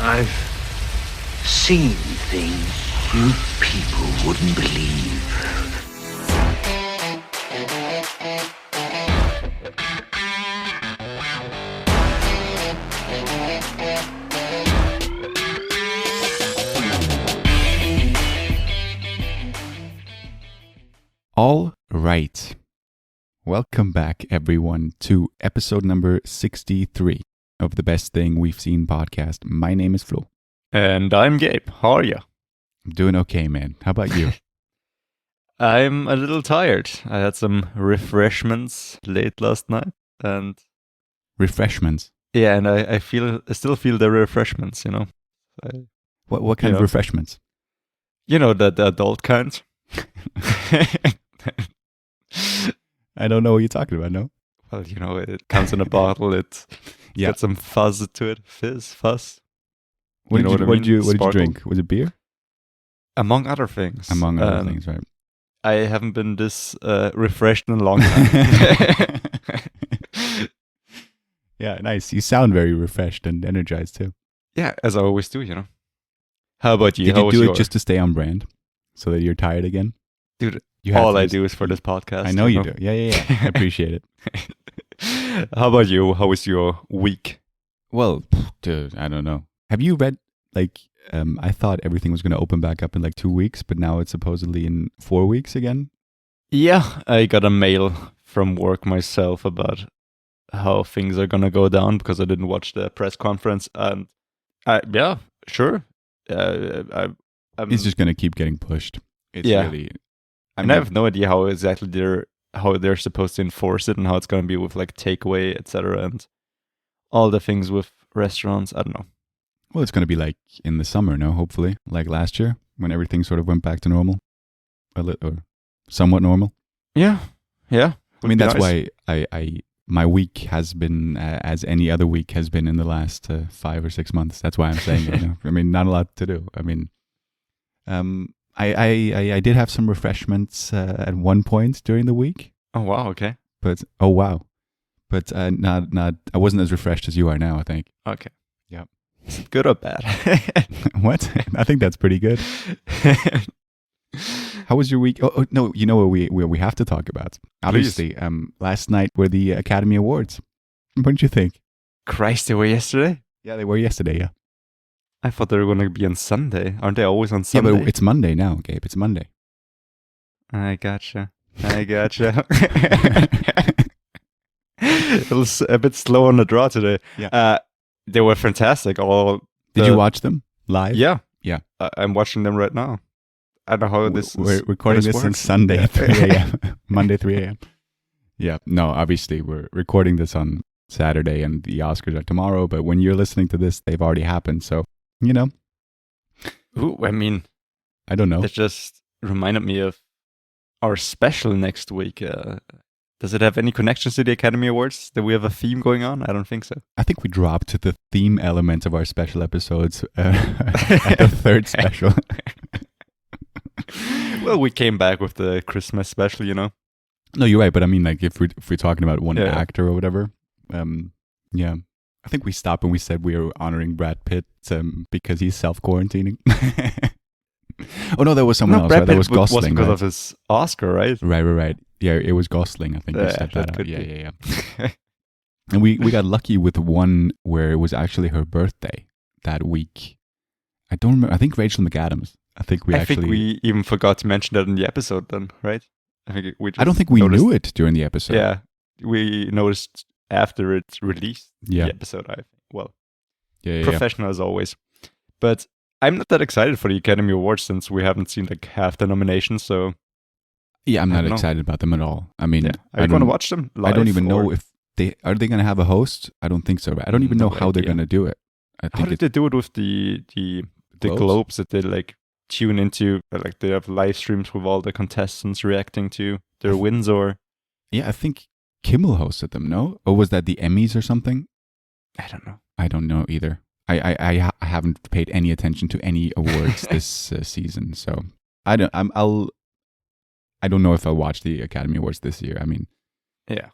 I've seen things you people wouldn't believe. All right. Welcome back, everyone, to episode number 63 of the Best Thing We've Seen podcast. My name is Flo. And I'm Gabe. How are you? I'm doing okay, man. How about you? I'm a little tired. I had some refreshments late last night, and Refreshments. yeah, and I still feel the refreshments. What kind of refreshments? The adult kind. I don't know what you're talking about, no? Well, it comes in a bottle. It's got some fuzz to it. Fuzz. What did you Sparkle. drink? Was it beer? Among other things. Among other things, right? I haven't been this refreshed in a long time. Yeah, nice. You sound very refreshed and energized too. Yeah, as I always do, How about you? Did you do it just to stay on brand? So that you're tired again? Dude, you all I do is for this podcast. I know you do. Yeah. I appreciate it. How about you? How was your week? Well, dude, I don't know. Have you read, I thought everything was going to open back up in 2 weeks, but now it's supposedly in 4 weeks again? Yeah, I got a mail from work myself about how things are going to go down because I didn't watch the press conference. And yeah, sure. It's just going to keep getting pushed. It's really... I have no idea how exactly they're supposed to enforce it and how it's going to be with takeaway, etc. and all the things with restaurants. I don't know. Well, it's going to be in the summer, no? Hopefully. Like last year when everything sort of went back to normal. Or somewhat normal. Yeah. Yeah. I mean, that's why my week has been as any other week has been in the last 5 or 6 months. That's why I'm saying it. I mean, not a lot to do. I mean, I did have some refreshments at one point during the week. Oh wow! Okay. But not. I wasn't as refreshed as you are now, I think. Okay. Yeah. Is it good or bad? What? I think that's pretty good. How was your week? Oh no! You know what we have to talk about? Obviously, last night were the Academy Awards. What did you think? Christ, they were yesterday? Yeah, they were yesterday. Yeah. I thought they were going to be on Sunday. Aren't they always on Sunday? Yeah, but it's Monday now, Gabe. It's Monday. I gotcha. It was a bit slow on the draw today. Yeah. They were fantastic. Did you watch them live? Yeah. Yeah. I'm watching them right now. I don't know how we're recording this on Sunday at 3 a.m. Monday, 3 a.m. Yeah. No, obviously, we're recording this on Saturday and the Oscars are tomorrow. But when you're listening to this, they've already happened. So, Ooh, I mean, I don't know. That just reminded me of our special next week. Does it have any connections to the Academy Awards? Do we have a theme going on? I don't think so. I think we dropped the theme element of our special episodes at the third special. Well, we came back with the Christmas special, No, you're right. But I mean, if we're talking about one actor or whatever, yeah. I think we stopped when we said we were honoring Brad Pitt because he's self-quarantining. Oh, no, that was someone else. Brad Right? That was Pitt was Gosling. because of his Oscar, right? Right. Yeah, it was Gosling. I think you said that out. Yeah. And we got lucky with one where it was actually her birthday that week. I don't remember. I think Rachel McAdams. I think we even forgot to mention that in the episode then, right? I don't think we knew it during the episode. Yeah, we noticed after it's released, the episode, I think. Well, professional as always. But I'm not that excited for the Academy Awards since we haven't seen half the nominations, so... Yeah, I'm not excited about them at all. I mean... Are you going to watch them live? I don't even know if they... Are they going to have a host? I don't think so. I don't even know how they're going to do it. How did they do it with the Globes that they tune into? They have live streams with all the contestants reacting to their wins, or... Yeah, I think Kimmel hosted them, no? Or was that the Emmys or something? I don't know. I don't know either. I haven't paid any attention to any awards this season, so I don't know if I'll watch the Academy Awards this year. I mean, yeah,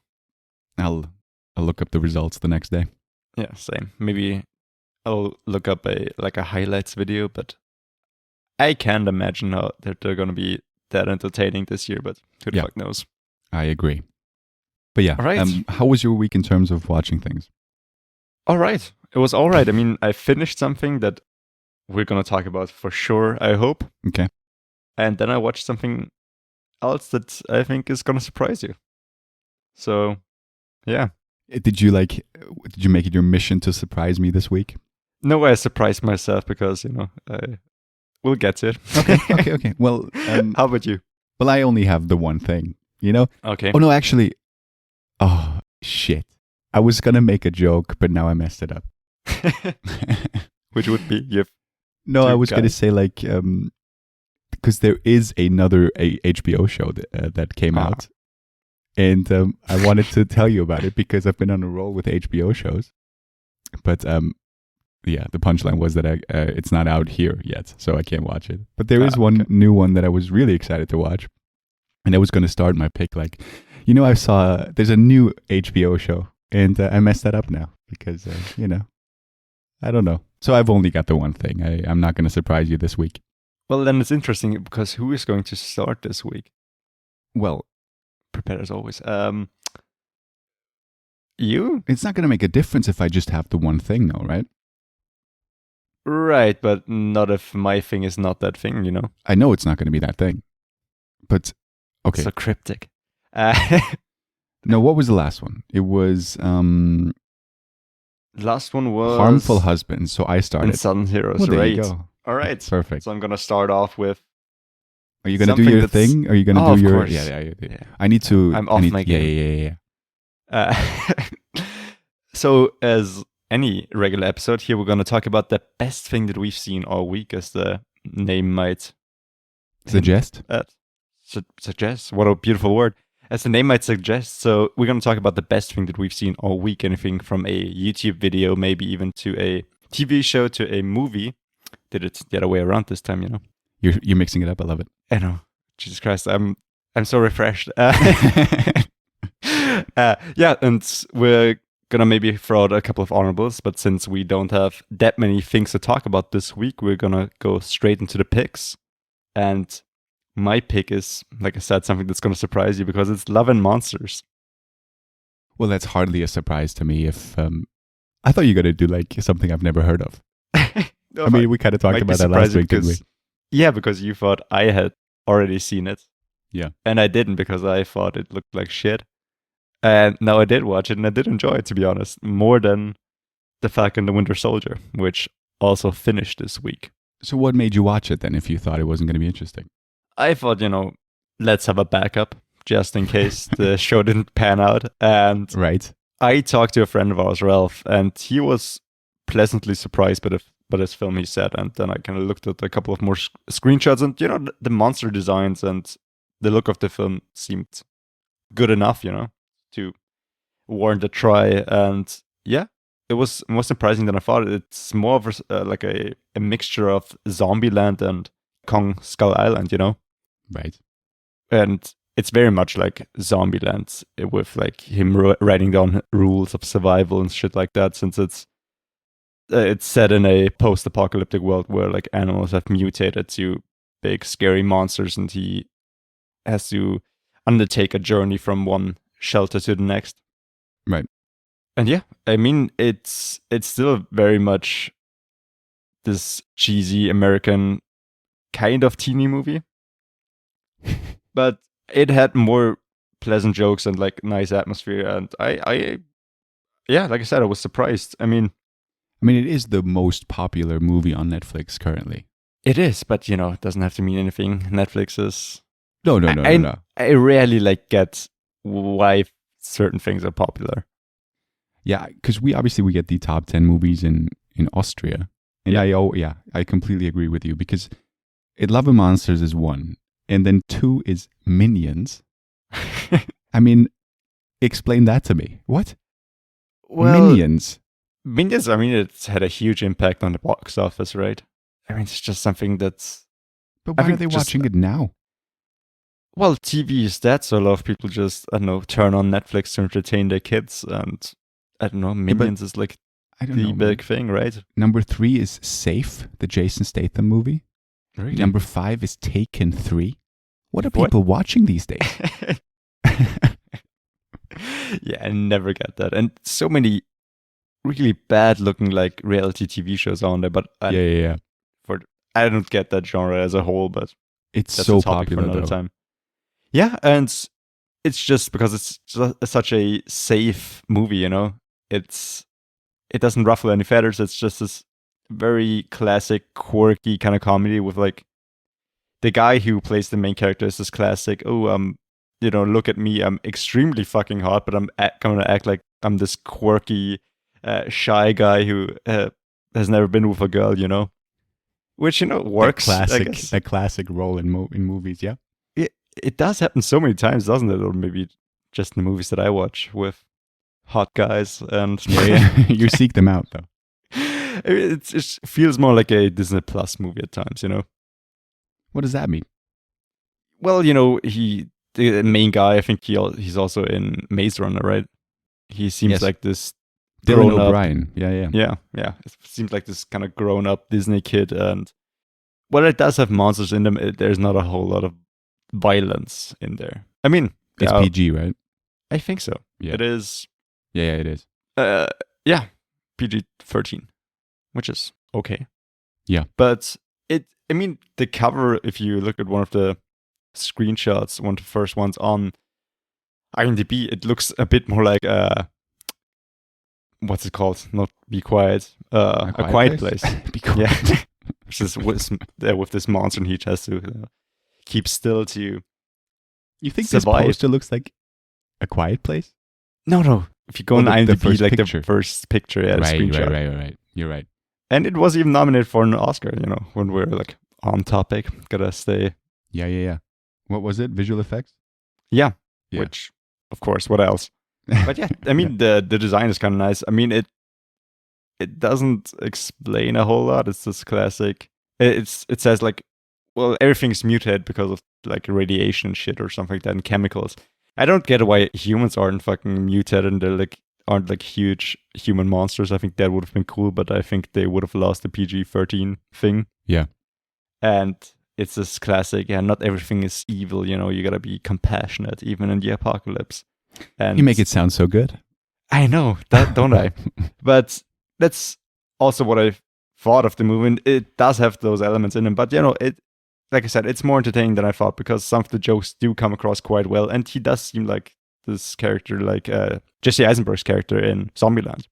I'll look up the results the next day. Yeah, same. Maybe I'll look up a highlights video, but I can't imagine how they're gonna be that entertaining this year. But who the fuck knows? I agree. But yeah, all right. How was your week in terms of watching things? All right, it was all right. I mean, I finished something that we're gonna talk about for sure, I hope. Okay. And then I watched something else that I think is gonna surprise you. So, yeah. Did you make it your mission to surprise me this week? No, I surprised myself because we'll get to it. Okay. Well, how about you? Well, I only have the one thing, Okay. Oh no, actually, oh shit! I was gonna make a joke, but now I messed it up. Which would be No, I was gonna say because there is another HBO show that came out, and I wanted to tell you about it because I've been on a roll with HBO shows. But yeah, the punchline was that it's not out here yet, so I can't watch it. But there is one new one that I was really excited to watch, and I was going to start my pick. I saw there's a new HBO show, and I messed that up now because I don't know. So I've only got the one thing. I'm not going to surprise you this week. Well, then it's interesting because who is going to start this week? Well, prepared as always. You? It's not going to make a difference if I just have the one thing, though, right? Right, but not if my thing is not that thing, I know it's not going to be that thing. But, okay. So cryptic. No, what was the last one? It was... last one was... Harmful Husbands, so I started. And Sudden Heroes, well, there right? You go. All right. Perfect. So I'm going to start off with... Are you going to do your thing? Are you going to do your... Course. Yeah. I need to... I'm off my game. Yeah. So, as any regular episode, here we're going to talk about the best thing that we've seen all week, as the name might... Suggest? Suggest? What a beautiful word. As the name might suggest, so we're going to talk about the best thing that we've seen all week. Anything from a YouTube video, maybe even to a TV show, to a movie. Did it the other way around this time, You're mixing it up. I love it. I know. Jesus Christ, I'm so refreshed. Yeah, and we're gonna maybe throw out a couple of honorables, but since we don't have that many things to talk about this week, we're gonna go straight into the picks. And my pick is, like I said, something that's gonna surprise you because it's Love and Monsters. Well, that's hardly a surprise to me. If I thought you were gonna do something I've never heard of. No, I mean, we kind of talked about that last week, didn't we? Yeah, because you thought I had already seen it. Yeah. And I didn't because I thought it looked like shit. And now I did watch it and I did enjoy it, to be honest, more than The Falcon and the Winter Soldier, which also finished this week. So what made you watch it then if you thought it wasn't going to be interesting? I thought, let's have a backup just in case the show didn't pan out. And right. I talked to a friend of ours, Ralph, and he was pleasantly surprised by this film, he said. And then I kind of looked at a couple of more screenshots and, the monster designs and the look of the film seemed good enough, to warrant a try. And yeah, it was more surprising than I thought. It's more of a mixture of Zombieland and Kong Skull Island, Right. And it's very much like Zombieland with him writing down rules of survival and shit like that, since it's set in a post-apocalyptic world where animals have mutated to big scary monsters, and he has to undertake a journey from one shelter to the next. Right. And yeah, I mean, it's still very much this cheesy American kind of teeny movie, but it had more pleasant jokes and nice atmosphere. And I like I said, I was surprised. I mean, it is the most popular movie on Netflix currently. It is, but it doesn't have to mean anything. Netflix is... No. I rarely get why certain things are popular. Yeah, because we get the top 10 movies in Austria. And I completely agree with you because Love and Monsters is 1. And then 2 is Minions. I mean, explain that to me. What? Well, Minions, it's had a huge impact on the box office, right? I mean, it's just something that's... But why are they watching it now? Well, TV is dead, so a lot of people just, turn on Netflix to entertain their kids. And, Minions is I don't the know. big thing, right? Number 3 is Safe, the Jason Statham movie. Really? Number 5 is Taken 3. What are What? people watching these days? Yeah, I never get that. And so many really bad looking like reality TV shows on there, but Yeah. I don't get that genre as a whole, but It's that's so a topic popular for another though. time. Yeah, and it's just because it's such a safe movie, you know. It doesn't ruffle any feathers. It's just this very classic, quirky kind of comedy with like the guy who plays the main character is this classic. Look at me. I'm extremely fucking hot, but I'm gonna act like I'm this quirky, shy guy who has never been with a girl, you know. Which works. That classic role in movies, yeah. It does happen so many times, doesn't it? Or maybe just in the movies that I watch with hot guys and Yeah. You seek them out though. It feels more like a Disney Plus movie at times, you know. What does that mean? Well, the main guy, I think he's also in Maze Runner, right? He seems like this Dylan O'Brien. Yeah. Yeah. It seems like this kind of grown-up Disney kid, and well, it does have monsters in them. There's not a whole lot of violence in there. I mean, it's PG, right? I think so. Yeah. It is. Yeah, it is. Yeah, PG-13, which is okay. Yeah, but the cover. If you look at one of the screenshots, one of the first ones on IMDb, it looks a bit more like what's it called? Not Be Quiet. A Quiet Place. Be Quiet. Yeah. Which is with this monster, and he has to keep still to. You think survive. This poster looks like A Quiet Place? No. If you go on IMDb, like picture. the first picture, the screenshot. Right. You're right. And it was even nominated for an Oscar. When we're like on topic, gotta stay. Yeah. What was it? Visual effects? Yeah. Which, of course, what else? But yeah, the design is kind of nice. It doesn't explain a whole lot. It's this classic. It says like, well, everything's mutated because of like radiation and shit or something like that, and chemicals. I don't get why humans aren't fucking mutated and they're like aren't like huge human monsters. I think that would have been cool, but I think they would have lost the PG-13 thing. Yeah. And it's this classic, not everything is evil, you gotta be compassionate even in the apocalypse. And you make it sound so good. I know, don't I? But that's also what I thought of the movie. And it does have those elements in it, but it, like I said, it's more entertaining than I thought because some of the jokes do come across quite well, and he does seem like this character, like Jesse Eisenberg's character in Zombieland,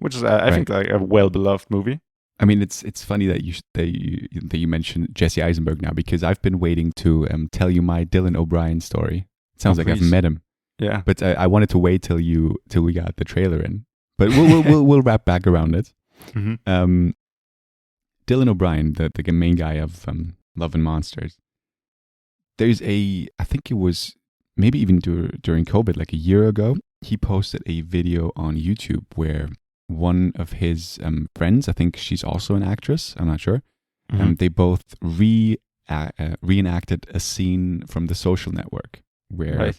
which is I think like a well-beloved movie. I mean, it's funny that you mentioned Jesse Eisenberg now, because I've been waiting to tell you my Dylan O'Brien story. It sounds like please. I've met him. Yeah, but I wanted to wait till we got the trailer in. But we'll wrap back around it. Mm-hmm. Dylan O'Brien, the main guy of Love and Monsters. There's I think it was maybe even during COVID, like a year ago, he posted a video on YouTube where one of his friends, I think she's also an actress, I'm not sure, they both reenacted a scene from The Social Network where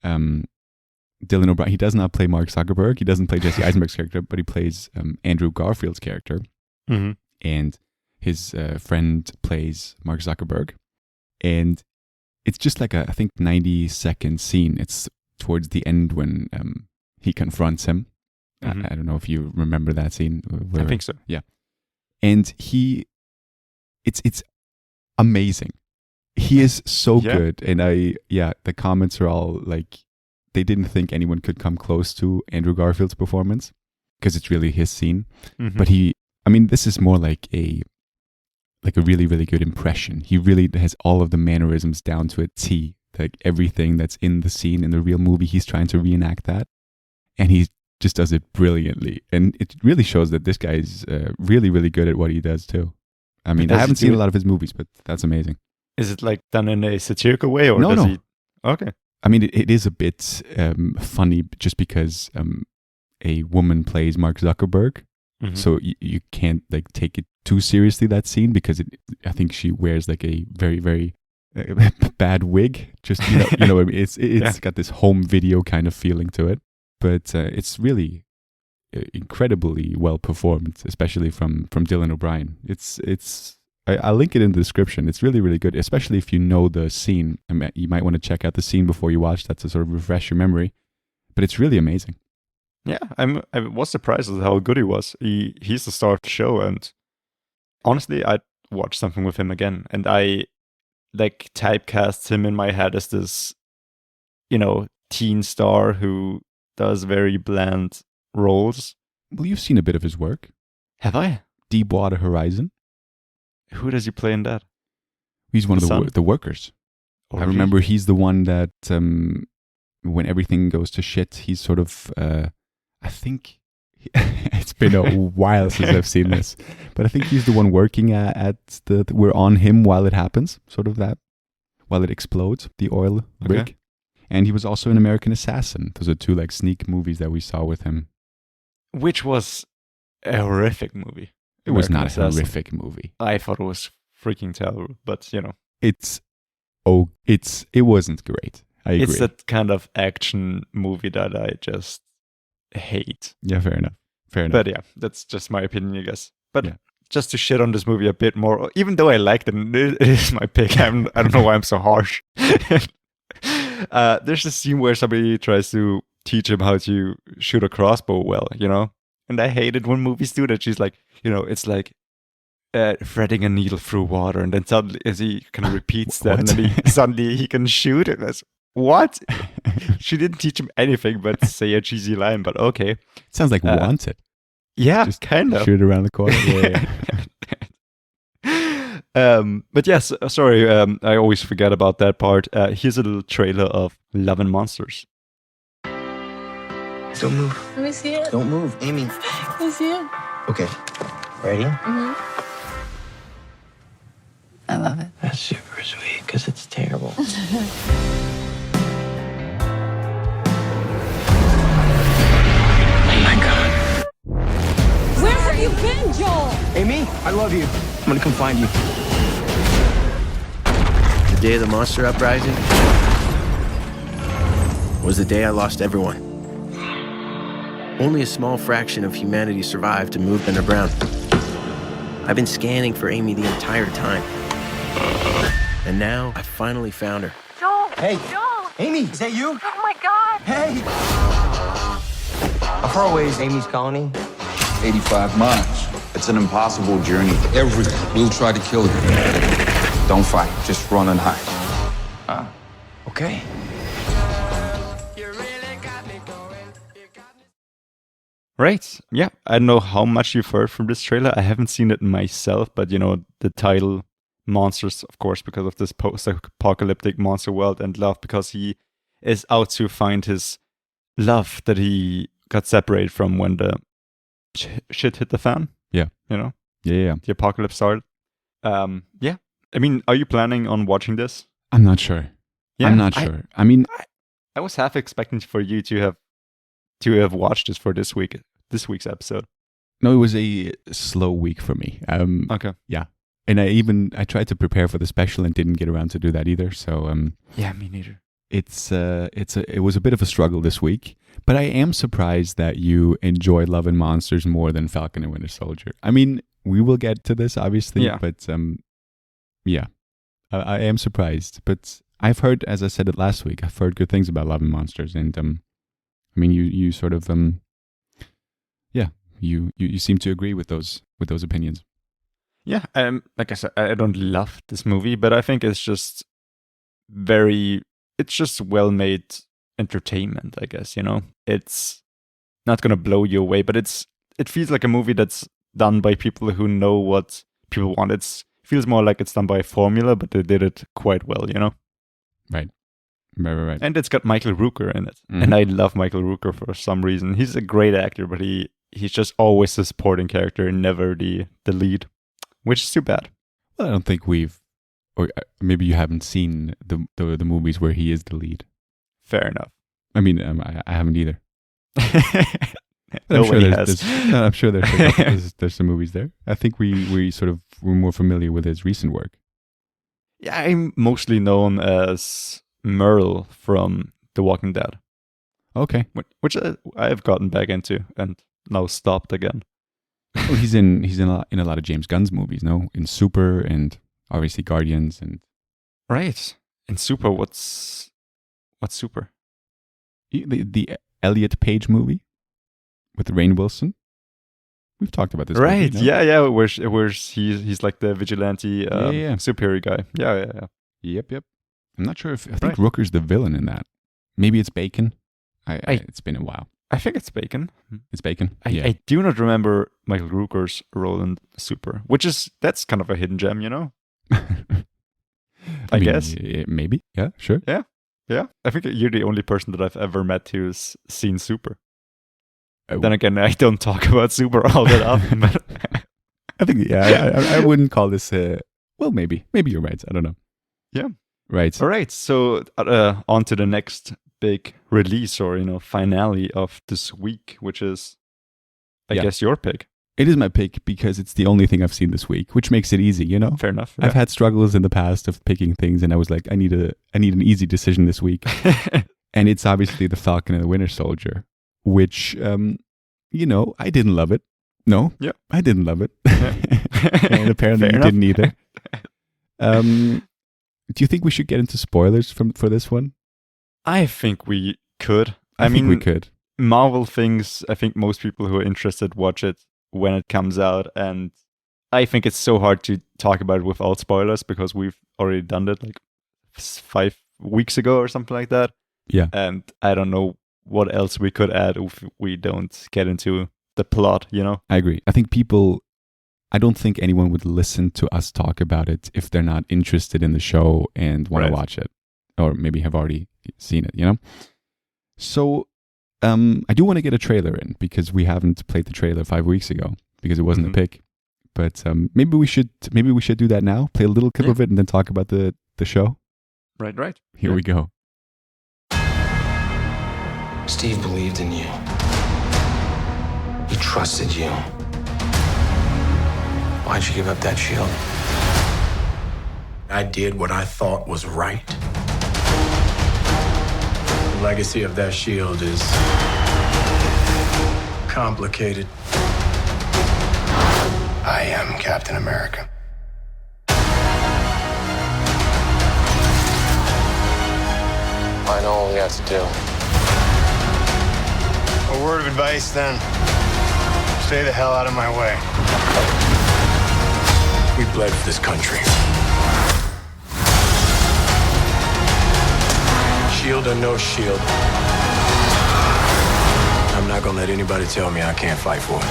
Dylan O'Brien, he does not play Mark Zuckerberg, he doesn't play Jesse Eisenberg's character, but he plays Andrew Garfield's character. Mm-hmm. And his friend plays Mark Zuckerberg. And it's just like I think 90-second scene. It's towards the end when he confronts him. Mm-hmm. I don't know if you remember that scene. I think so. Yeah. And it's amazing. He is so good. And the comments are all like, they didn't think anyone could come close to Andrew Garfield's performance because it's really his scene. Mm-hmm. But this is more like a really, really good impression. He really has all of the mannerisms down to a T. Like everything that's in the scene in the real movie, he's trying to reenact that. And he just does it brilliantly. And it really shows that this guy's really, really good at what he does too. I mean, I haven't seen a lot of his movies, but that's amazing. Is it like done in a satirical way? Or No. He... Okay. I mean, it is a bit funny just because a woman plays Mark Zuckerberg. Mm-hmm. So you can't like take it too seriously, that scene, because I think she wears like a very, very bad wig. Just you know, it's got this home video kind of feeling to it. But it's incredibly well performed, especially from Dylan O'Brien. I'll link it in the description. It's really, really good, especially if you know the scene. You might want to check out the scene before you watch that to sort of refresh your memory. But it's really amazing. Yeah, I was surprised at how good he was. He's the star of the show, and honestly, I'd watch something with him again. And I like typecast him in my head as this, teen star who does very bland roles. Well, you've seen a bit of his work. Have I? Deepwater Horizon. Who does he play in that? He's one of the workers. I remember he's the one that when everything goes to shit, he's sort of, I think, it's been a while since I've seen this, but I think he's the one working at we're on him while it happens, sort of that, while it explodes, the oil rig. Okay. And he was also an American Assassin. Those are two like sneak movies that we saw with him. Which was a horrific movie. It was not a horrific movie. I thought it was freaking terrible, but it wasn't great. I agree. It's that kind of action movie that I just hate. Yeah, fair enough. But yeah, that's just my opinion, I guess. But just to shit on this movie a bit more, even though I liked it, it is my pick. I don't know why I'm so harsh. There's a scene where somebody tries to teach him how to shoot a crossbow well, And I hate it when movies do that. She's like, it's like threading a needle through water, and then suddenly, as he kind of repeats that, and then suddenly he can shoot it. That's what? She didn't teach him anything but say a cheesy line, but okay. It sounds like Wanted. Yeah, just kind of. Shoot around the corner. But yes, sorry, I always forget about that part. Here's a little trailer of Love and Monsters. Don't move. Let me see it. Don't move. Amy. Let me see it. Okay. Ready? Mm-hmm. I love it. That's super sweet, because it's terrible. Oh my God. Where have you been, Joel? Amy, I love you. I'm gonna come find you. The day of the monster uprising was the day I lost everyone. Only a small fraction of humanity survived and moved underground. I've been scanning for Amy the entire time. And now I finally found her. Joel! Hey! Joel! Amy, is that you? Oh my God! Hey! How far away is Amy's colony? 85 miles. It's an impossible journey. Everyone will try to kill you. Don't fight, just run and hide. Okay. Right. Yeah. I don't know how much you've heard from this trailer. I haven't seen it myself, but the title Monsters, of course, because of this post-apocalyptic monster world, and Love because he is out to find his love that he got separated from when the shit hit the fan. Yeah. Yeah. The apocalypse started. Yeah. I mean, are you planning on watching this? I'm not sure. Yeah, I'm not sure. I was half expecting for you to have watched this for this week's episode. No, it was a slow week for me. Okay. Yeah. And I tried to prepare for the special and didn't get around to do that either. So yeah, me neither. It was a bit of a struggle this week, but I am surprised that you enjoy Love and Monsters more than Falcon and Winter Soldier. I mean, we will get to this obviously, but yeah, I am surprised. But I've heard, as I said it last week, I've heard good things about Love and Monsters, and I mean, you sort of you seem to agree with those opinions. Yeah, like I said, I don't love this movie, but I think it's just well-made entertainment, I guess, It's not going to blow you away, but it feels like a movie that's done by people who know what people want. It feels more like it's done by a formula, but they did it quite well, Right. And it's got Michael Rooker in it. Mm-hmm. And I love Michael Rooker for some reason. He's a great actor, but he's just always the supporting character and never the lead, which is too bad. Well, I don't think or maybe you haven't seen the movies where he is the lead. Fair enough. I mean, I haven't either. I'm sure there's some movies there. I think we're more familiar with his recent work. Yeah, I'm mostly known as Merle from The Walking Dead. Okay. Which I've gotten back into, and now stopped again. Well, he's in a lot of James Gunn's movies, no? In Super and obviously Guardians and Right. In Super, what's Super? the Elliot Page movie with Rainn Wilson. We've talked about this. Right. Movie, no? Yeah. Where he's like the vigilante superior guy. Yeah. Yep. I'm not sure if I think Rooker's the villain in that. Maybe it's Bacon. It's been a while. I think it's Bacon. It's Bacon. I do not remember Michael Rooker's role in Super, that's kind of a hidden gem, you know. I guess maybe. Yeah. Sure. Yeah. I think you're the only person that I've ever met who's seen Super. Then again, I don't talk about Super all that often. But I think I wouldn't call this. Well, maybe you're right. I don't know. Yeah. Right. All right. So on to the next big release or finale of this week, which is, I guess, your pick. It is my pick because it's the only thing I've seen this week, which makes it easy, you know? Fair enough. Yeah. I've had struggles in the past of picking things, and I was like, I need an easy decision this week. And it's obviously the Falcon and the Winter Soldier, which, I didn't love it. No, I didn't love it. And apparently you didn't either. Do you think we should get into spoilers for this one? I think we could. I mean, we could. Marvel things, I think most people who are interested watch it when it comes out, and I think it's so hard to talk about it without spoilers because we've already done it like 5 weeks ago or something like that. Yeah. And I don't know what else we could add if we don't get into the plot, you know? I agree. I don't think anyone would listen to us talk about it if they're not interested in the show and want to watch it, or maybe have already seen it, you know? So I do want to get a trailer in because we haven't played the trailer 5 weeks ago because it wasn't a pick. But maybe we should do that now. Play a little clip of it and then talk about the show. Right. Here we go. Steve believed in you. He trusted you. Why'd you give up that shield? I did what I thought was right. The legacy of that shield is complicated. I am Captain America. I know what we have to do. A word of advice, then. Stay the hell out of my way. We bled for this country. Shield or no shield, I'm not gonna let anybody tell me I can't fight for it.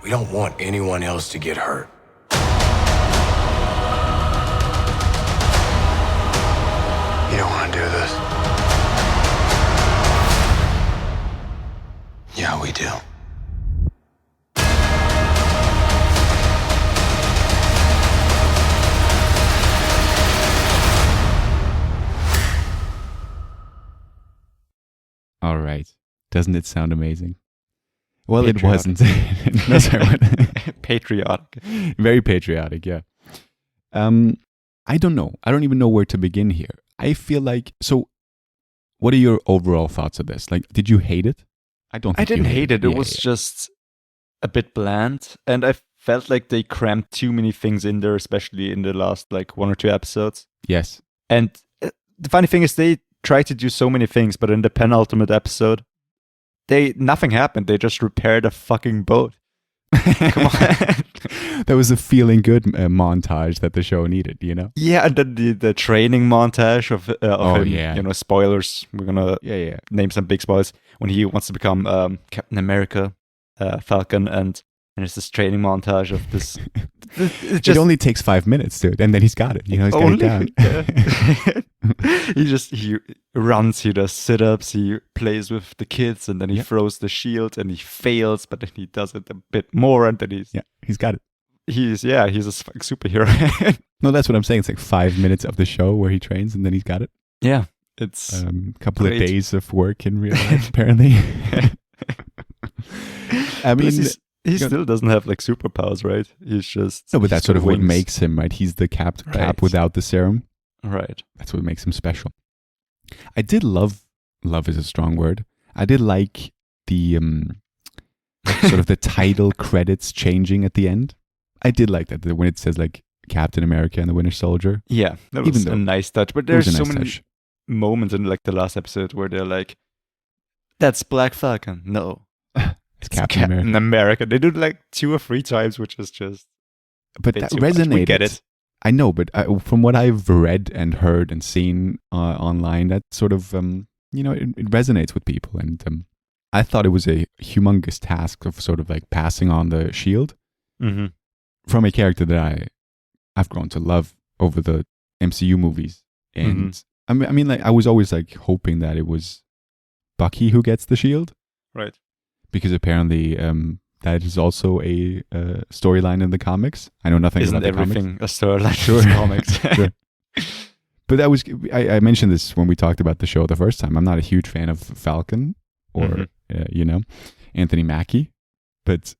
We don't want anyone else to get hurt. You don't want to do this. Yeah, we do. All right. Doesn't it sound amazing? Well, Patriotic. It wasn't. No, sorry, what? Patriotic. Very patriotic, yeah. I don't know. I don't even know where to begin here. I feel like, so what are your overall thoughts of this? Like, did you hate it? I didn't hate it. It was just a bit bland. And I felt like they crammed too many things in there, especially in the last like 1 or 2 episodes. Yes. And the funny thing is they tried to do so many things, but in the penultimate episode, nothing happened. They just repaired a fucking boat. Come on. That was a feeling good montage that the show needed, you know? Yeah, and then the training montage of him, yeah. You know, spoilers. We're going to name some big spoilers. When he wants to become Captain America, Falcon, and there's this training montage of this. It only takes 5 minutes, dude, and then he's got it. You know, he's got it down. Yeah. he runs, he does sit-ups, he plays with the kids, and then he throws the shield, and he fails, but then he does it a bit more, and then he's got it. He's a superhero. No, that's what I'm saying. It's like 5 minutes of the show where he trains, and then he's got it. Yeah, it's a couple of days of work in real life, apparently. I mean, He still doesn't have like superpowers, right? He's just no, but that's sort of what wings. makes him, right? He's the Cap Right. without the serum. Right. That's what makes him special. I did love is a strong word. I did like the sort of the title credits changing at the end. I did like that when it says like Captain America and the Winter Soldier. Yeah, that was a nice touch. But It was there's a so nice many touch. moments in like the last episode where they're like, "That's Black Falcon." No, It's Captain America. America. They do it like 2 or 3 times, which is just. But bit that too much. resonated. We get it. I know, but from what I've read and heard and seen online, that sort of it resonates with people, and I thought it was a humongous task of sort of like passing on the shield from a character that I've grown to love over the MCU movies, and I mean, like I was always like hoping that it was Bucky who gets the shield, Right. because apparently that is also a storyline in the comics. I know nothing Isn't about the comics. everything a storyline Sure. in comics? Sure. But that was I mentioned this when we talked about the show the first time. I'm not a huge fan of Falcon or Anthony Mackie, but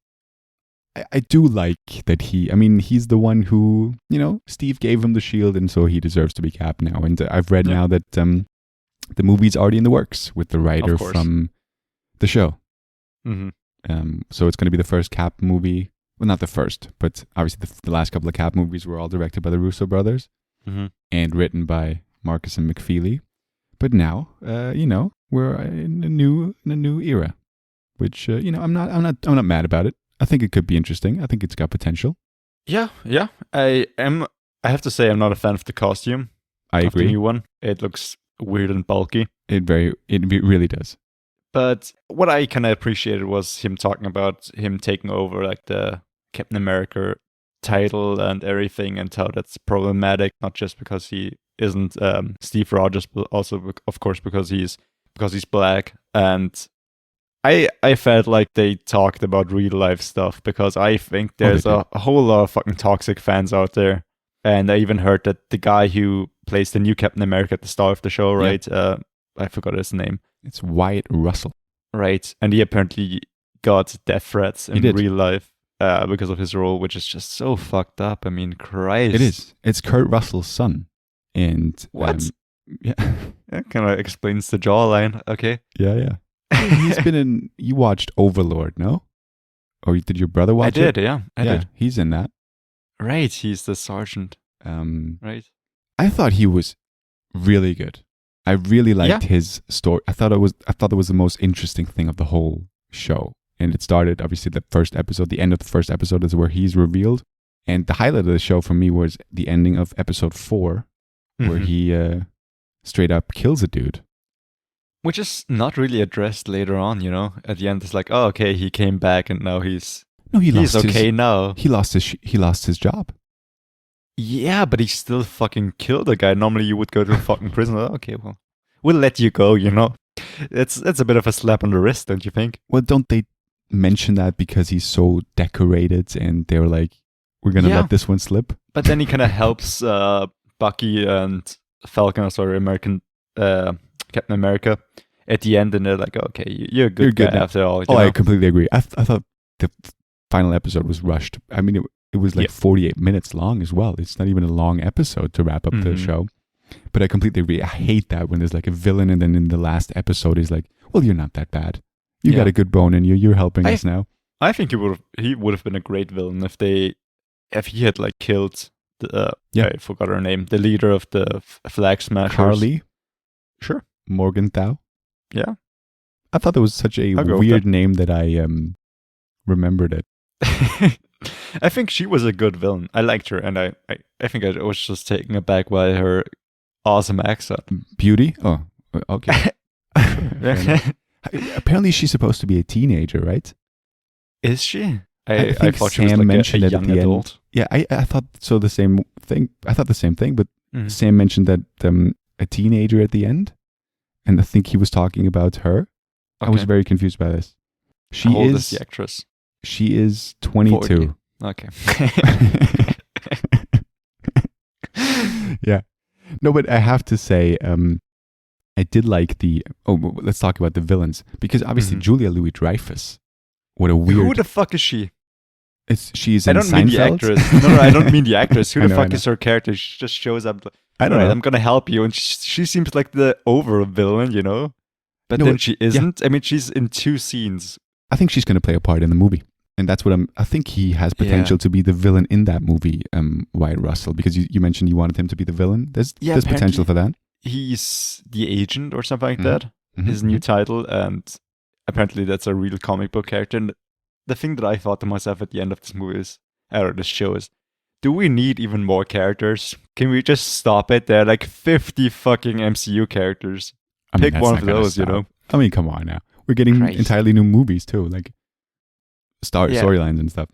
I do like that he's the one who, Steve gave him the shield, and so he deserves to be Cap now. And I've read now that the movie's already in the works with the writer Of course. from the show. Mm-hmm. So it's going to be the first Cap movie. Well, not the first, but obviously the last couple of Cap movies were all directed by the Russo brothers and written by Marcus and McFeely. But now, we're in a new era, which I'm not mad about it. I think it could be interesting. I think it's got potential. Yeah. I have to say, I'm not a fan of the costume. I of agree. The new one. It looks weird and bulky. It really does. But what I kind of appreciated was him talking about him taking over like the Captain America title and everything, and how that's problematic, not just because he isn't Steve Rogers, but also of course because he's black. And I felt like they talked about real life stuff, because I think there's a whole lot of fucking toxic fans out there. And I even heard that the guy who plays the new Captain America at the start of the show, right? I forgot his name. It's Wyatt Russell. Right. And he apparently got death threats in did. real life because of his role, which is just so fucked up. I mean, Christ. It is. It's Kurt Russell's son. And What? Yeah. That kind of explains the jawline. Okay. Yeah. He's been in. You watched Overlord, no? Or did your brother watch it? I did. He's in that. Right. He's the sergeant. Right. I thought he was really good. I really liked his story. I thought it was the most interesting thing of the whole show. And it started, obviously, the first episode. The end of the first episode is where he's revealed. And the highlight of the show for me was the ending of episode 4, where he straight up kills a dude. Which is not really addressed later on, At the end, it's like, oh, okay, he came back and now he's okay now. He lost his job. Yeah, but he still fucking killed a guy. Normally you would go to a fucking prison. Okay, well, we'll let you go, It's a bit of a slap on the wrist, don't you think? Well, don't they mention that because he's so decorated and they were like, we're going to let this one slip? But then he kind of helps Bucky and Falcon, Captain America at the end, and they're like, okay, you're a good guy now. after all. I completely agree. I thought the final episode was rushed. I mean, it was like 48 minutes long as well. It's not even a long episode to wrap up the show. But I completely agree. I hate that when there's like a villain and then in the last episode he's like, well, you're not that bad. You got a good bone in you. You're helping us now. I think he would have been a great villain if he had like killed I forgot her name, the leader of the Flag Smashers. Carly? Sure. Morgenthau? Yeah. I thought that was such a I'll go weird with that. name that I remembered it. I think she was a good villain. I liked her, and I think I was just taken aback by her awesome accent. Beauty? Oh, okay. Apparently she's supposed to be a teenager, right? Is she? I think thought Sam she was like mentioned a it at young the adult. end. Yeah, I thought so. The same thing. I thought the same thing, but Sam mentioned that a teenager at the end, and I think he was talking about her. Okay. I was very confused by this. How old is the actress? She is 22. 40. Okay. Yeah. No, but I have to say, I did like let's talk about the villains, because obviously Julia Louis-Dreyfus. What a weird. Who the fuck is she? She's I in don't mean the Seinfeld? actress. No, I don't mean the actress. Who I the know, I fuck know. is her character? She just shows up. Like, I don't "Alright, know. I'm gonna help you," and she seems like the over villain, you know. But No, then it- she isn't. I mean, she's in 2 scenes. I think she's going to play a part in the movie. And that's what I think he has potential to be the villain in that movie, Wyatt Russell, because you mentioned you wanted him to be the villain. There's potential for that. He's the agent or something like Mhm. that. Mhm, His new mhm. title, and apparently that's a real comic book character. And the thing that I thought to myself at the end of this movie is, or this show is, do we need even more characters? Can we just stop it? There are like 50 fucking MCU characters. I mean, Pick that's one not of gonna those, you stop. know? I mean, come on now. We're getting Christ. entirely new movies too, like Yeah. storylines and stuff.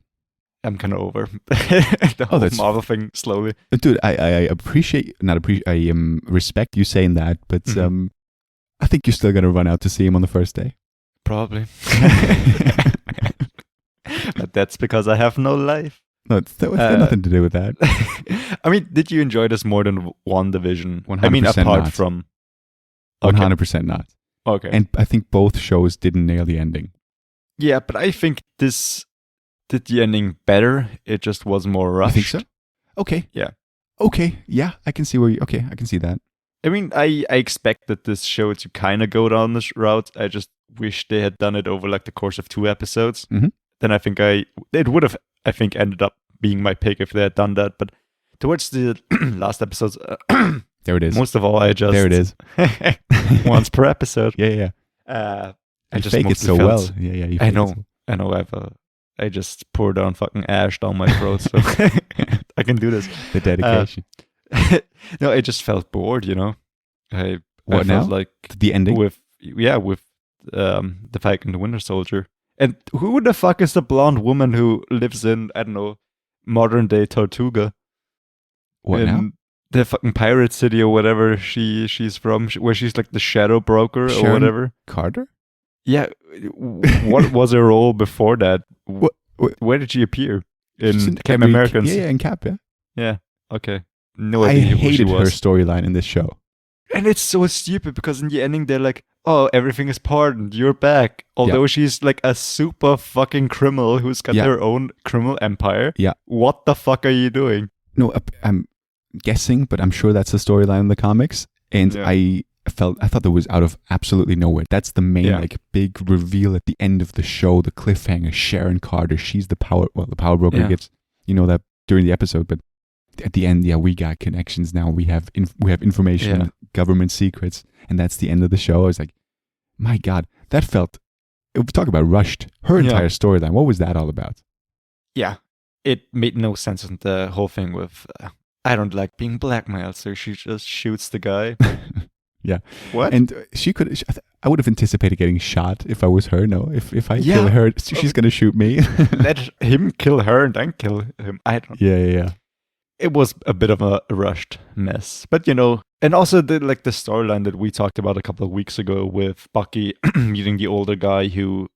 I'm kind of over the whole that's- Marvel thing slowly. Dude, I respect you saying that, but Mhm. I think you're still gonna run out to see him on the first day. Probably. But that's because I have no life. No, it's got nothing to do with that. I mean, did you enjoy this more than WandaVision? 100% I mean, apart not. from... 100% not. Okay. And I think both shows didn't nail the ending. Yeah, but I think this did the ending better. It just was more You rushed. think so? Okay. Yeah. Okay. Yeah, I can see I can see that. I mean, I expected this show to kind of go down this route. I just wish they had done it over like the course of 2 episodes. Mhm. Then I think it would have, I think, ended up being my pick if they had done that. But towards the last episodes, There it is. most of all, I just... There it is. once per episode. Yeah. I You just fake it mostly so felt- well. Yeah. You I fake it know. so- I know. I just pour down fucking ash down my throat, so I can do this. The dedication. No, I just felt bored. You know, I What felt now? like The ending? with the Falcon and the Winter Soldier. And who the fuck is the blonde woman who lives in, I don't know, modern day Tortuga? What in now? The fucking pirate city or whatever she's from, where she's like the shadow broker or Sharon whatever. Carter? Yeah, what was her role before that? What- Where did she appear? She's In Captain Americans? Yeah, in Cap, yeah. Yeah, okay. No I idea who she hated her was. storyline in this show. And it's so stupid because in the ending they're like, oh, everything is pardoned, you're back. Although she's like a super fucking criminal who's got Yeah. her own criminal empire. Yeah. What the fuck are you doing? No, I'm guessing, but I'm sure that's the storyline in the comics. And Yeah. I thought that was out of absolutely nowhere. That's the main like big reveal at the end of the show, the cliffhanger. Sharon Carter, she's the power broker Yeah. gets, you know that during the episode, but at the end, we got connections now. We have information, Yeah. government secrets, and that's the end of the show. I was like, my God, that felt. Talk about rushed. Her Yeah. entire storyline. What was that all about? Yeah. It made no sense in the whole thing with, I don't like being blackmailed, so she just shoots the guy. Yeah. What? And she could. I would have anticipated getting shot if I was her. No, if I Yeah. kill her, she's gonna shoot me. Let him kill her and then kill him. I don't. Yeah. It was a bit of a rushed mess, but you know, and also the storyline that we talked about a couple of weeks ago with Bucky meeting the older guy whose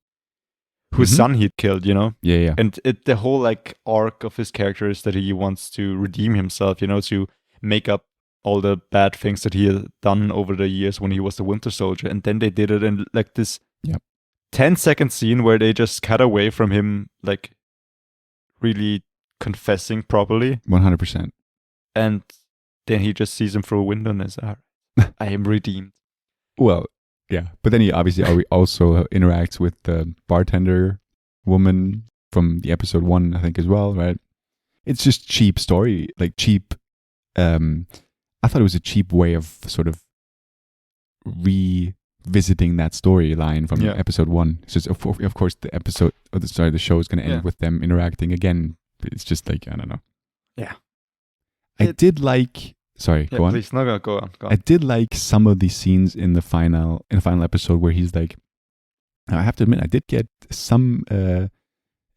Mhm. son he'd killed, you know, Yeah. and the whole like arc of his character is that he wants to redeem himself, you know, to make up all the bad things that he had done over the years when he was the Winter Soldier, and then they did it in like this 10-second scene where they just cut away from him, like really confessing properly. 100%. And then he just sees him through a window and is, I am redeemed. Well, yeah, but then he obviously also interacts with the bartender woman from the episode 1, I think, as well, right? It's just cheap story, like cheap. I thought it was a cheap way of sort of revisiting that storyline from episode 1. It's just, of course, the show is going to end with them interacting again. It's just like, I don't know. Yeah. I did like. Sorry, go on. Please, no, go on. I did like some of the scenes in the final episode where he's like. I have to admit, I did get some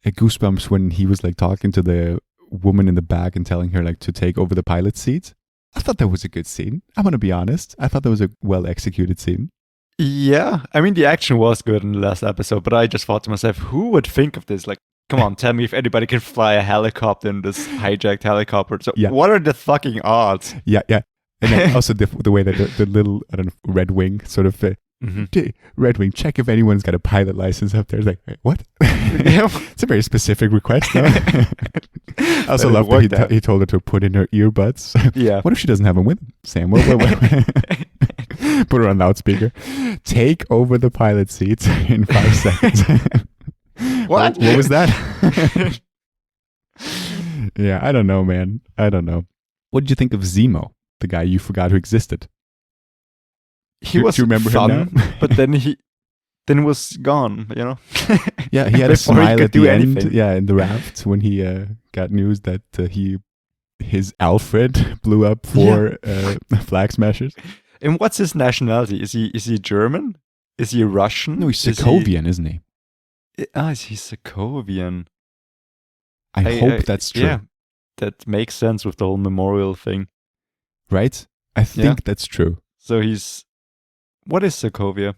goosebumps when he was like talking to the woman in the back and telling her like to take over the pilot seat. I thought that was a good scene. I'm gonna be honest. I thought that was a well executed scene. Yeah, I mean the action was good in the last episode, but I just thought to myself, who would think of this? Like, come on, tell me if anybody can fly a helicopter in this hijacked helicopter. So, what are the fucking odds? Yeah. And then also the way that the little, I don't know, red wing sort of Red Wing, check if anyone's got a pilot license up there. It's like, wait, what? Yeah. It's a very specific request. No? I also love that he told her to put in her earbuds. Yeah. What if she doesn't have them with her? Sam? What? Put her on loudspeaker. Take over the pilot seat in 5 seconds. What? What was that? Yeah, I don't know, man. I don't know. What did you think of Zemo, the guy you forgot who existed? He Do was you remember fun, him now? but then he was gone, you know? Yeah, he had a Before he smile could at the do end. anything. Yeah, in the raft when he got news that his Alfred blew up 4 flag smashers. And what's his nationality? Is he German? Is he Russian? No, he's Is he- Sokovian, isn't he? Is he Sokovian? I hope that's true. Yeah, that makes sense with the whole memorial thing. Right? I think that's true. So what is Sokovia?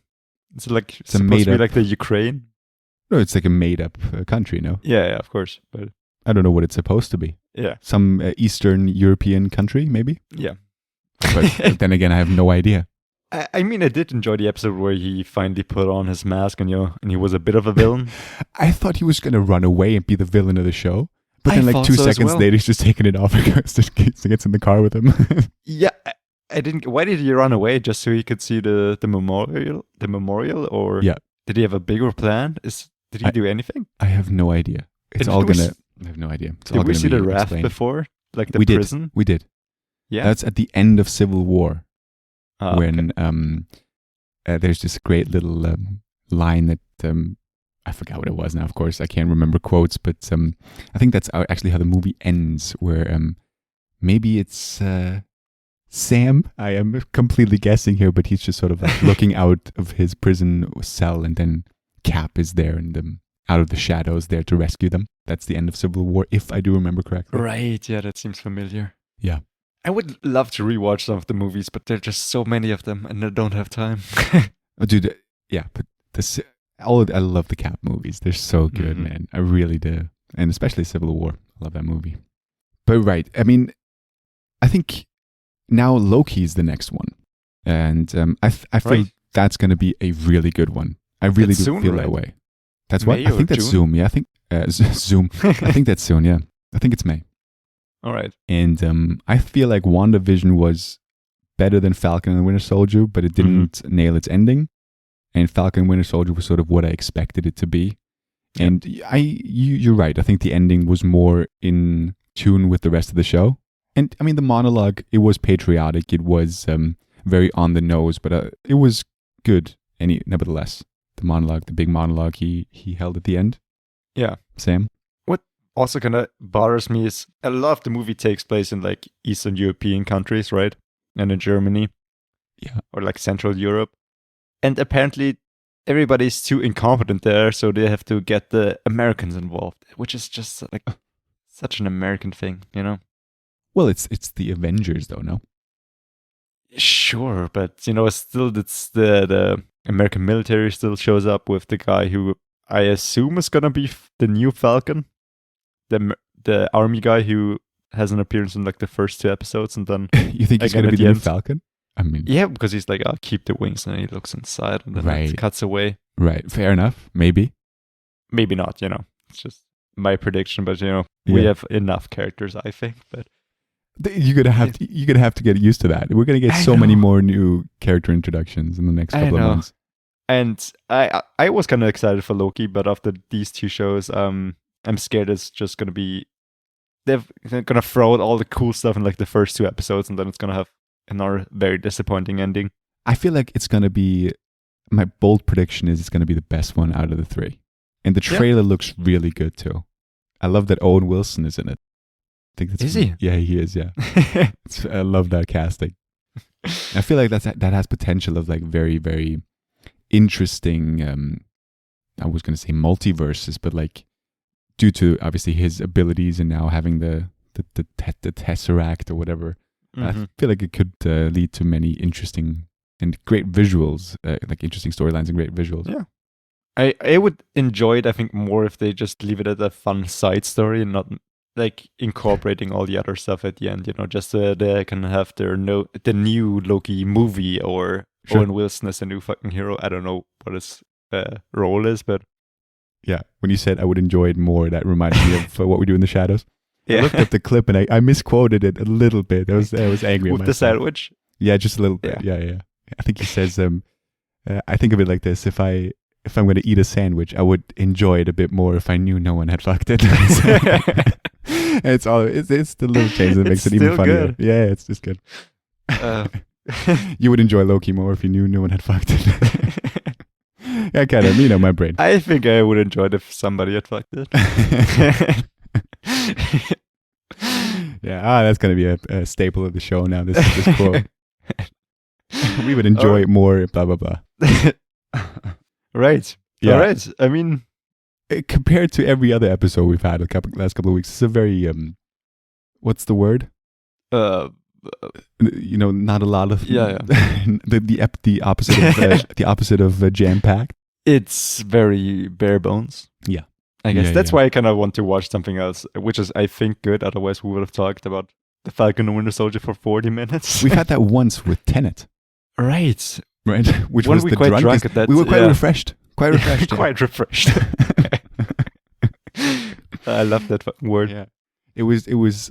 It's like a supposed to be made-up- like the Ukraine. No, it's like a made-up country, no? Yeah, of course, but I don't know what it's supposed to be. yeah, Some Eastern European country, maybe? yeah. But then again, I have no idea. I mean, I did enjoy the episode where he finally put on his mask and and he was a bit of a villain. I thought he was going to run away and be the villain of the show. But I then like thought 2 so as seconds well. later, he's just taking it off and gets in the car with him. Yeah, I didn't. Why did he run away? Just so he could see the memorial? The memorial, or Yeah. did he have a bigger plan? Did he do anything? I have no idea. It's Did all we gonna... s- I have no idea. It's all Did we gonna see be the raft explained. before, like the We did. prison? We did. Yeah. That's at the end of Civil War. Ah, When okay. there's this great little line that I forgot what it was now. Of course, I can't remember quotes, but I think that's actually how the movie ends. Where maybe it's Sam. I am completely guessing here, but he's just sort of like looking out of his prison cell, and then Cap is there and out of the shadows there to rescue them. That's the end of Civil War, if I do remember correctly. Right, yeah, that seems familiar. Yeah. I would love to rewatch some of the movies, but there are just so many of them, and I don't have time. Oh, dude, yeah, but I love the Cap movies. They're so good, Mhm. man. I really do. And especially Civil War. I love that movie. But right, I mean, I think now Loki's the next one. And I feel Right. that's going to be a really good one. I really That's do soon, feel right? that way. That's what? May I or think that's June? Zoom. Yeah, I think Zoom. I think that's soon, yeah. I think it's May. All right. And I feel like WandaVision was better than Falcon and the Winter Soldier, but it didn't nail its ending. And Falcon and Winter Soldier was sort of what I expected it to be. And you're right. I think the ending was more in tune with the rest of the show. And I mean, the monologue, it was patriotic. It was very on the nose, but it was good. Nevertheless, the big monologue he held at the end. Yeah. Sam? What also kind of bothers me is a lot of the movie takes place in like Eastern European countries, right? And in Germany. Yeah. Or like Central Europe. And apparently everybody's too incompetent there, so they have to get the Americans involved, which is just like such an American thing, you know? Well, it's the Avengers, though, no? Sure, but you know, still it's the American military still shows up with the guy who I assume is gonna be the new Falcon, the army guy who has an appearance in like the first 2 episodes, and then You think he's again going to at be the the new end. Falcon? I mean, yeah, because he's like, I'll keep the wings, and then he looks inside, and then Right. it cuts away. right. Fair enough. Maybe. Maybe not, you know. It's just my prediction, but you know, we Yeah. have enough characters, I think. But You're gonna have to get used to that. We're gonna get I so many know. more new character introductions in the next I couple of know. months. And I was kind of excited for Loki, but after these 2 shows, I'm scared it's just gonna be they're gonna throw out all the cool stuff in like the first 2 episodes, and then it's gonna have another very disappointing ending. I feel like it's gonna be. My bold prediction is it's gonna be the best one out of the 3, and the Yeah. trailer looks really good too. I love that Owen Wilson is in it. I think that's Is he? Yeah, he is. Yeah, I love that casting. I feel like that has potential of like very, very interesting. I was going to say multiverses, but like due to obviously his abilities and now having the Tesseract or whatever, I feel like it could lead to many interesting and great visuals, like interesting storylines and great visuals. Yeah. I would enjoy it, I think, more if they just leave it as a fun side story and not like incorporating all the other stuff at the end, you know, just so they can have the new Loki movie or Sure. Owen Wilson as a new fucking hero. I don't know what his role is, but Yeah, when you said I would enjoy it more, that reminded me of What We Do in the Shadows. I yeah. looked up the clip and I misquoted it a little bit. I was angry at With the myself. sandwich. Yeah, just a little bit. Yeah. I think he says, I think of it like this: if I'm going to eat a sandwich, I would enjoy it a bit more if I knew no one had fucked it. And it's the little change that makes It's it even still funnier. good. Yeah, it's just good. Uh, You would enjoy Loki more if you knew no one had fucked it. Yeah, kind of. My brain. I think I would enjoy it if somebody had fucked it. Yeah, that's going to be a staple of the show now. This quote. We would enjoy it more. Blah blah blah. Right. Yeah. All right. I mean, Compared to every other episode we've had last couple of weeks, it's a very what's the word? Not a lot of Yeah. the opposite of the opposite of jam packed. it's very bare bones. Yeah. I guess Yeah, that's yeah. why I kind of want to watch something else, which is, I think, good. Otherwise, we would have talked about the Falcon and Winter Soldier for 40 minutes. We've had that once with Tenet, right. right? Which Weren't was we the quite drunk drunkest. at that? We were quite Yeah. refreshed. Quite refreshed. yeah. Quite refreshed. I love that fucking word. Yeah. It was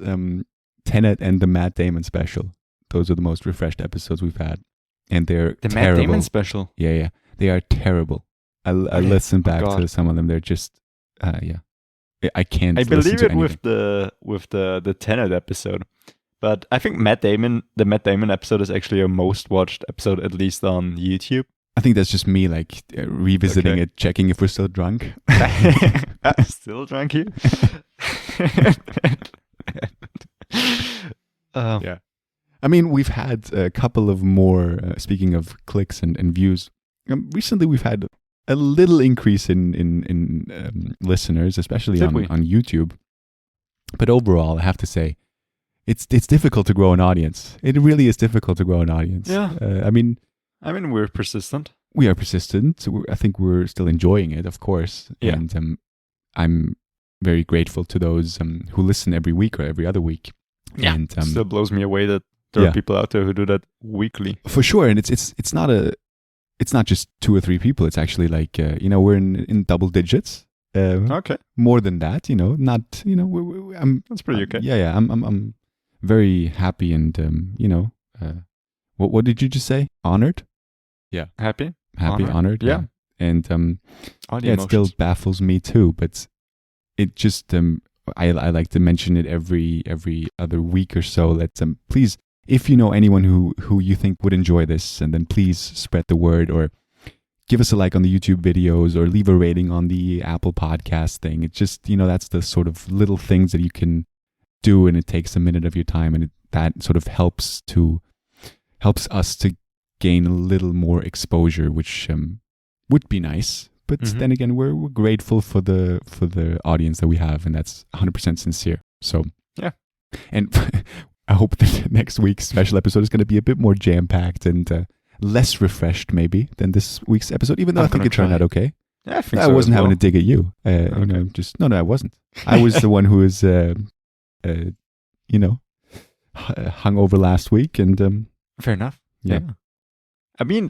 Tenet and the Matt Damon special. Those are the most refreshed episodes we've had, and they're The Matt terrible. Damon special. Yeah, they are terrible. I listened back God. to some of them. They're just yeah. I can't. I listen believe to it anything. with the Tenet episode, but I think the Matt Damon episode is actually our most watched episode, at least on YouTube. I think that's just me like revisiting Okay. it, checking if we're still drunk. Still drunk here. Yeah. I mean, we've had a couple of more, speaking of clicks and views, recently we've had a little increase in listeners, especially Did we? on YouTube. But overall, I have to say, it's difficult to grow an audience. It really is difficult to grow an audience. Yeah. I mean, we're persistent. we are persistent. So I think we're still enjoying it, of course. Yeah. And I'm very grateful to those who listen every week or every other week. Yeah. And Still blows me away that there yeah. are people out there who do that weekly. for sure, and it's not just 2 or 3 people. It's actually like we're in double digits. Okay, More than that, not I'm that's pretty okay. Yeah, I'm very happy and what did you just say? Honored? Happy, Honored. Yeah. And All the it still emotions. baffles me too, but it just I like to mention it every other week or so. Let's please, if you know anyone who you think would enjoy this, and then please spread the word, or give us a like on the YouTube videos, or leave a rating on the Apple Podcast thing. It's just that's the sort of little things that you can do, and it takes a minute of your time, and that sort of helps us to gain a little more exposure, which would be nice. But Mhm. then again, we're grateful for the audience that we have, and that's 100% sincere. So Yeah. And I hope that next week's special episode is going to be a bit more jam-packed and less refreshed maybe than this week's episode, even though I'm I think gonna it turned try. out okay. Yeah, I think I so wasn't as having well. a dig at you. No, I wasn't. I was the one who was hung over last week, and Fair enough. yeah. I mean,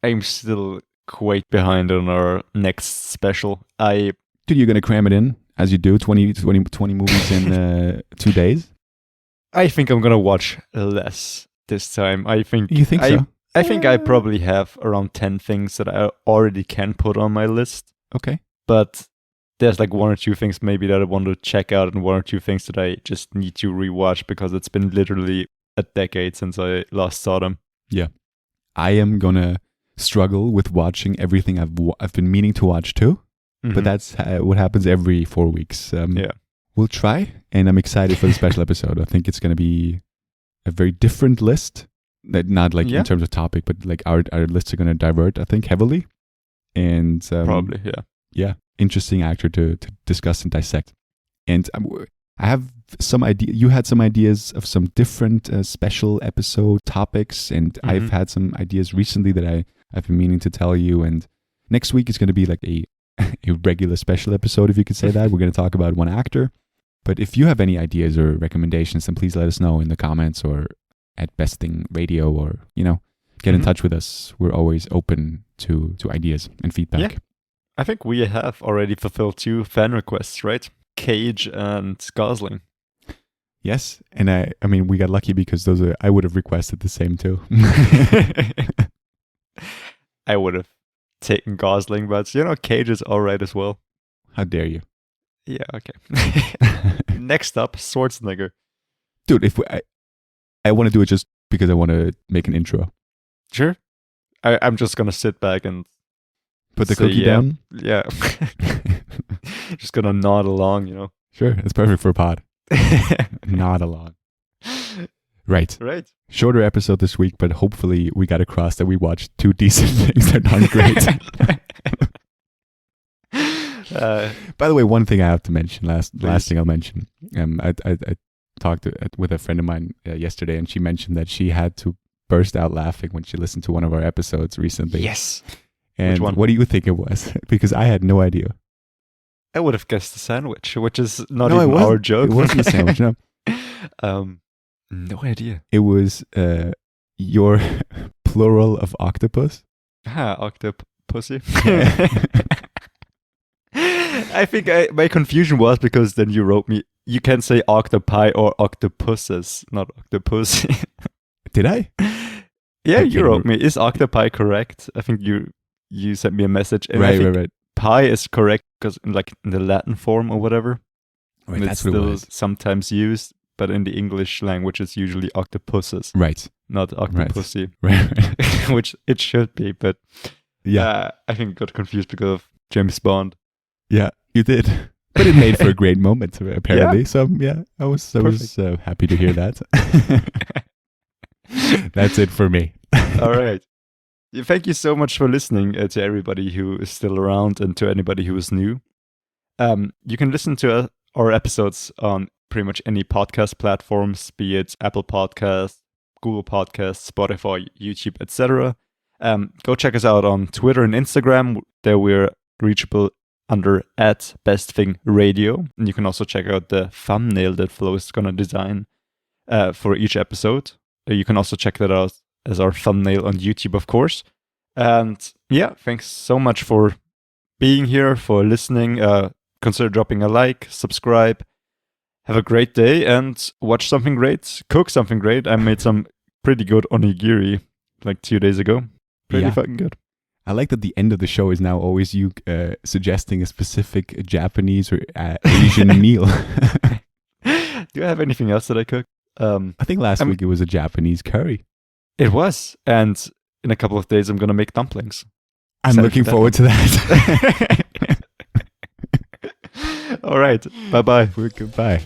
I'm still quite behind on our next special. Dude, you're going to cram it in as you do 20 movies in 2 days? I think I'm gonna watch less this time. I think You think so? I think I probably have around 10 things that I already can put on my list, Okay. but there's like 1 or 2 things maybe that I want to check out, and 1 or 2 things that I just need to rewatch because it's been literally a decade since I last saw them. I am going to struggle with watching everything I've been meaning to watch too, but that's what happens every 4 weeks. Yeah. We'll try, and I'm excited for the special episode. I think it's going to be a very different list. That not like Yeah. in terms of topic, but like our lists are going to divert, I think, heavily. And Probably, yeah. yeah, interesting actor to discuss and dissect. And I have some idea. You had some ideas of some different special episode topics, and I've had some ideas recently that I've been meaning to tell you. And next week is going to be like a regular special episode, if you could say that. We're going to talk about one actor. But if you have any ideas or recommendations, then please let us know in the comments or at Besting Radio, or get in touch with us. We're always open to ideas and feedback. Yeah. I think we have already fulfilled 2 fan requests, right? Cage and Gosling. Yes, and I mean, we got lucky because I would have requested the same too. I would have taken Gosling, but Cage is all right as well. How dare you? Yeah, okay. Next up, Schwarzenegger. Dude, I want to do it just because I want to make an intro. Sure. I'm just gonna sit back and put the say, cookie down. Yeah. Just gonna nod along, Sure, it's perfect for a pod. Nod along. Right. Shorter episode this week, but hopefully we got across that we watched 2 decent things that aren't great. By the way, one thing I have to mention, last thing I'll mention. I talked with a friend of mine yesterday, and she mentioned that she had to burst out laughing when she listened to one of our episodes recently. Yes. And which one? What do you think it was? Because I had no idea. I would have guessed the sandwich, which is not even our joke. It wasn't a sandwich, no. No idea. It was your plural of octopus. Octopussy. I think my confusion was because then you wrote me, you can say octopi or octopuses, not octopus. Did I? Yeah, you wrote me. Is octopi correct? I think you sent me a message. And right. Pi is correct because in the Latin form or whatever. Right, it's that's what it still was. Sometimes used, but in the English language it's usually octopuses. Right. Not octopussy. Right. Which it should be, but yeah. I think I got confused because of James Bond. Yeah, you did. But it made for a great moment, apparently. Yeah. So yeah, I was happy to hear that. That's it for me. All right. Thank you so much for listening to everybody who is still around and to anybody who is new. You can listen to our episodes on pretty much any podcast platforms, be it Apple Podcasts, Google Podcasts, Spotify, YouTube, etc. Go check us out on Twitter and Instagram. There we're reachable under @BestThingRadio. And you can also check out the thumbnail that Flo is going to design for each episode. You can also check that out as our thumbnail on YouTube, of course. And yeah, thanks so much for being here, for listening. Consider dropping a like, subscribe. Have a great day and watch something great. Cook something great. I made some pretty good onigiri like 2 days ago. Pretty fucking good. I like that the end of the show is now always you suggesting a specific Japanese or Asian meal. Do I have anything else that I cook? I think last week it was a Japanese curry. It was. And in a couple of days, I'm going to make dumplings. I'm looking forward to that. All right. Bye-bye. Goodbye.